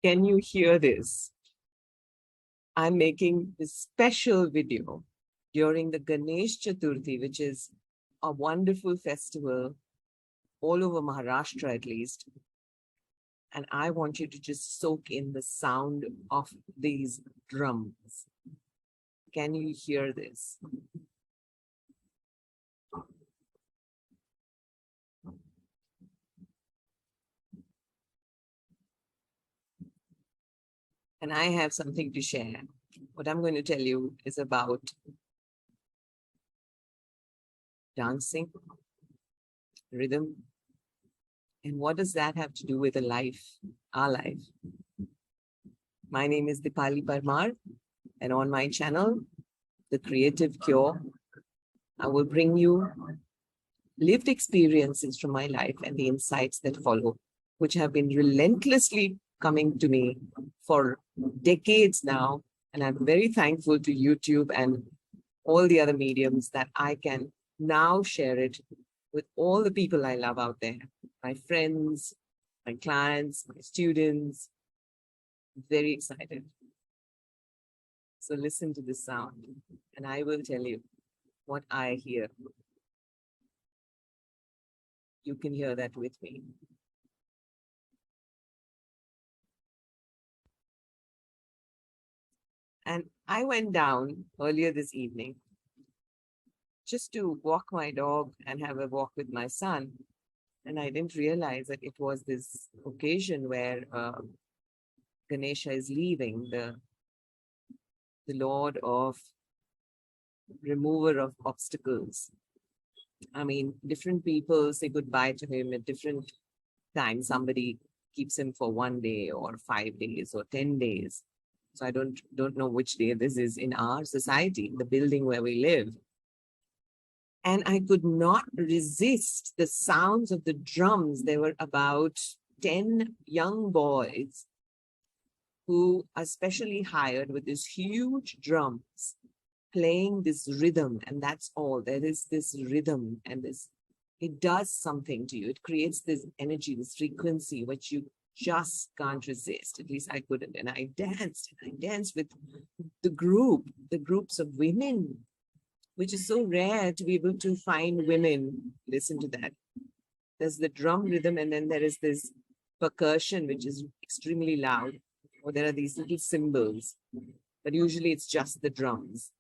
Can you hear this? I'm making this special video during the Ganesh Chaturthi, which is a wonderful festival all over Maharashtra at least. And I want you to just soak in the sound of these drums. Can you hear this? And I have something to share. What I'm going to tell you is about dancing, rhythm, and what does that have to do with a life, our life? My name is Dipali Parmar, and on my channel, The Creative Cure, I will bring you lived experiences from my life and the insights that follow, which have been relentlessly coming to me for decades now. And I'm very thankful to YouTube and all the other mediums that I can now share it with all the people I love out there, my friends, my clients, my students. Very excited. So listen to this sound and I will tell you what I hear. You can hear that with me. And I went down earlier this evening just to walk my dog and have a walk with my son. And I didn't realize that it was this occasion where Ganesha is leaving, the Lord of remover of obstacles. I mean, different people say goodbye to him at different times. Somebody keeps him for 1 day or 5 days or 10 days. So I don't know which day this is in our society, the building where we live. And I could not resist the sounds of the drums. There were about 10 young boys who are specially hired with these huge drums, playing this rhythm, and that's all. There is this rhythm, and this, it does something to you. It creates this energy, this frequency, which you just can't resist. At least I couldn't. And I danced with the groups of women, which is so rare to be able to find women. Listen to that. There's the drum rhythm, and then there is this percussion, which is extremely loud. Or there are these little cymbals, but usually it's just the drums.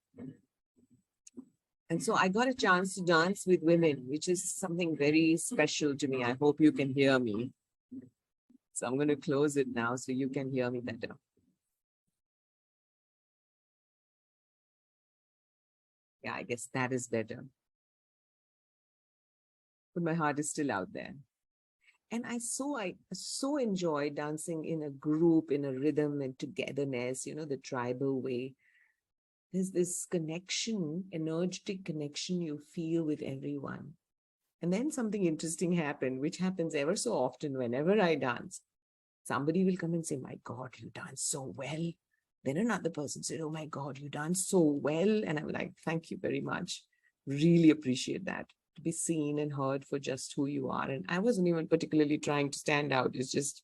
And so I got a chance to dance with women, which is something very special to me. I hope you can hear me. So I'm going to close it now so you can hear me better. Yeah, I guess that is better. But my heart is still out there. And I so enjoy dancing in a group, in a rhythm and togetherness, you know, the tribal way. There's this connection, energetic connection you feel with everyone. And then something interesting happened, which happens ever so often whenever I dance. Somebody will come and say, my God, you dance so well. Then another person said, oh my God, you dance so well. And I'm like, thank you very much. Really appreciate that. To be seen and heard for just who you are. And I wasn't even particularly trying to stand out. It's just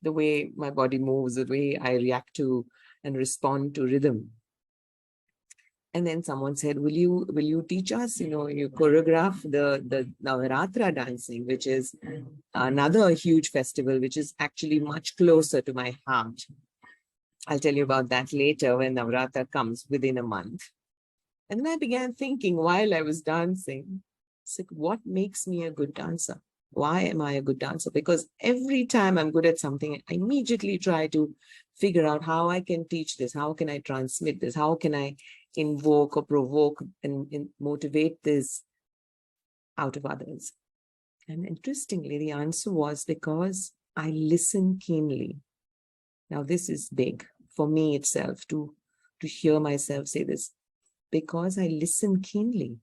the way my body moves, the way I react to and respond to rhythm. And then someone said, will you teach us, you know, you choreograph the Navaratra dancing, which is another huge festival, which is actually much closer to my heart. I'll tell you about that later when Navaratra comes within a month. And then I began thinking while I was dancing, it's like, what makes me a good dancer? Why am I a good dancer? Because every time I'm good at something, I immediately try to figure out how I can teach this, how can I transmit this, how can I invoke or provoke and motivate this out of others. And interestingly, the answer was because I listen keenly. Now, this is big for me itself to hear myself say this, because I listen keenly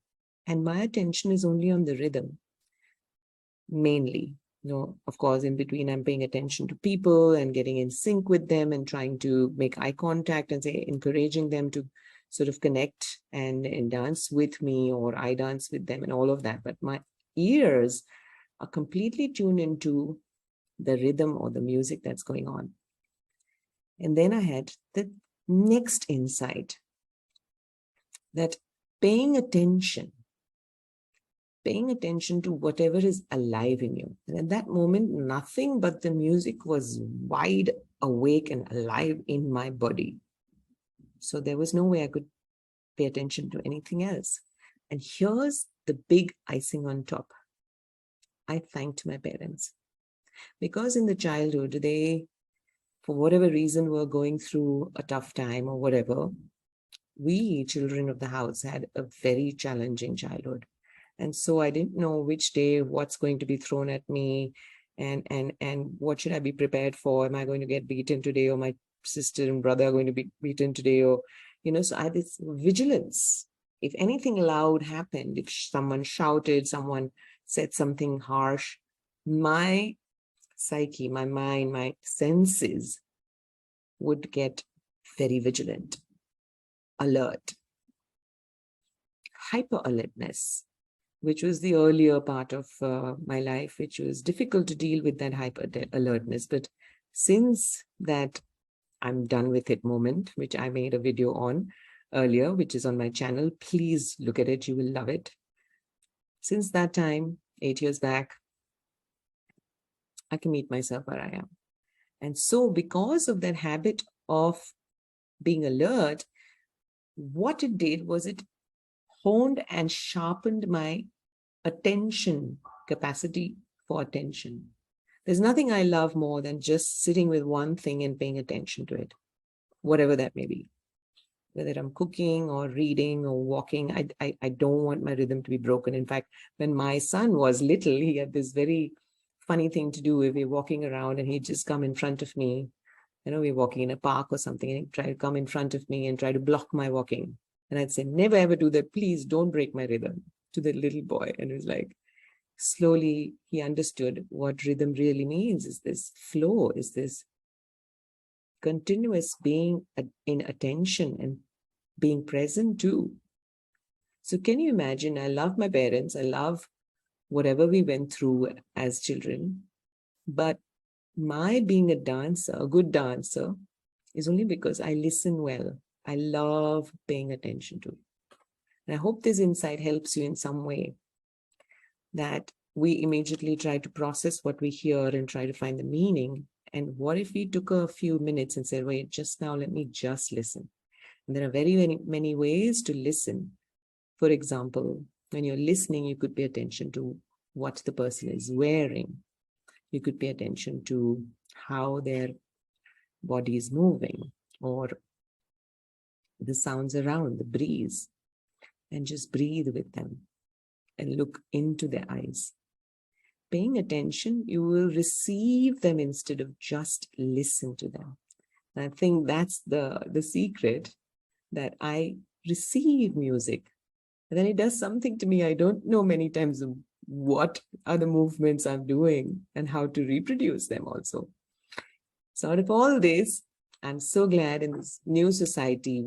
and my attention is only on the rhythm, mainly. You know, of course, in between, I'm paying attention to people and getting in sync with them and trying to make eye contact and say, encouraging them to sort of connect and dance with me, or I dance with them and all of that. But my ears are completely tuned into the rhythm or the music that's going on. And then I had the next insight that paying attention to whatever is alive in you. And at that moment, nothing but the music was wide awake and alive in my body. So there was no way I could pay attention to anything else. And here's the big icing on top. I thanked my parents because in the childhood, they, for whatever reason, were going through a tough time or whatever. We, children of the house, had a very challenging childhood. And so I didn't know which day what's going to be thrown at me and what should I be prepared for? Am I going to get beaten today, or my sister and brother are going to be beaten today? Or, so I had this vigilance. If anything loud happened, if someone shouted, someone said something harsh, my psyche, my mind, my senses would get very vigilant, alert, hyper alertness, which was the earlier part of my life, which was difficult to deal with that hyper alertness. But since that I'm done with it moment, which I made a video on earlier, which is on my channel, please look at it. You will love it. Since that time, 8 years back, I can meet myself where I am. And so because of that habit of being alert, what it did was it honed and sharpened my attention capacity for attention. There's nothing I love more than just sitting with one thing and paying attention to it, whatever that may be. Whether I'm cooking or reading or walking, I don't want my rhythm to be broken. In fact, when my son was little, he had this very funny thing to do. If we're walking around and he'd just come in front of me, we're walking in a park or something, and he'd try to come in front of me and try to block my walking. And I'd say, never ever do that. Please don't break my rhythm, to the little boy. And it was like, slowly he understood what rhythm really means. Is this flow, is this continuous being in attention and being present too. So can you imagine? I love my parents. I love whatever we went through as children. But my being a dancer, a good dancer, is only because I listen well. I love paying attention to it. And I hope this insight helps you in some way, that we immediately try to process what we hear and try to find the meaning. And what if we took a few minutes and said, wait, just now, let me just listen. And there are very many ways to listen. For example, when you're listening, you could pay attention to what the person is wearing. You could pay attention to how their body is moving, or the sounds around, the breeze, and just breathe with them and look into their eyes. Paying attention, you will receive them instead of just listen to them. And I think that's the secret, that I receive music, and then it does something to me. I don't know many times what are the movements I'm doing and how to reproduce them also. So out of all this, I'm so glad in this new society,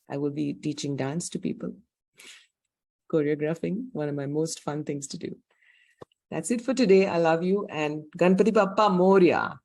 I will be teaching dance to people, choreographing, one of my most fun things to do. That's it for today. I love you, and Ganpati Bappa Moria.